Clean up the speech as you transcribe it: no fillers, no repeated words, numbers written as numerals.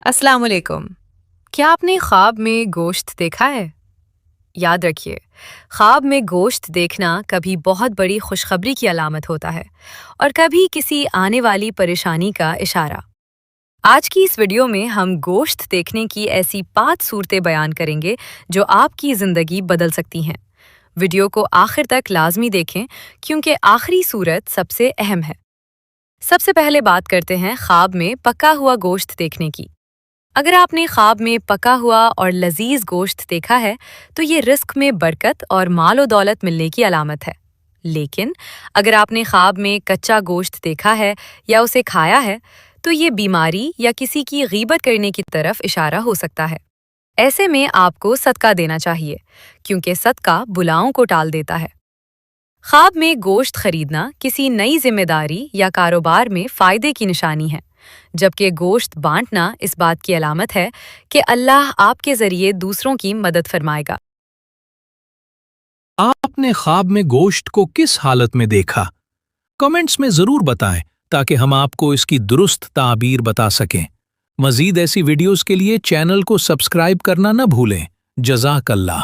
अस्सलाम वालेकुम। क्या आपने ख्वाब में गोश्त देखा है? याद रखिए, ख्वाब में गोश्त देखना कभी बहुत बड़ी खुशखबरी की अलामत होता है और कभी किसी आने वाली परेशानी का इशारा। आज की इस वीडियो में हम गोश्त देखने की ऐसी 5 सूरतें बयान करेंगे जो आपकी ज़िंदगी बदल सकती हैं। वीडियो को आखिर तक लाजमी देखें क्योंकि आखिरी सूरत सबसे अहम है। सबसे पहले बात करते हैं ख्वाब में पका हुआ गोश्त देखने की। अगर आपने ख्वाब में पका हुआ और लजीज गोश्त देखा है, तो ये रिस्क में बरकत और मालो दौलत मिलने की अलामत है। लेकिन अगर आपने ख्वाब में कच्चा गोश्त देखा है या उसे खाया है, तो ये बीमारी या किसी की गीबत करने की तरफ इशारा हो सकता है। ऐसे में आपको सदका देना चाहिए, क्योंकि सदका बुलाओं को टाल देता है। ख्वाब में गोश्त खरीदना किसी नई जिम्मेदारी या कारोबार में फायदे की निशानी है, जबकि गोश्त बांटना इस बात की अलामत है कि अल्लाह आपके जरिए दूसरों की मदद फरमाएगा। आपने ख्वाब में गोश्त को किस हालत में देखा? कमेंट्स में जरूर बताएं ताकि हम आपको इसकी दुरुस्त ताबीर बता सकें। मजीद ऐसी वीडियोस के लिए चैनल को सब्सक्राइब करना न भूलें। जज़ाकल्लाह।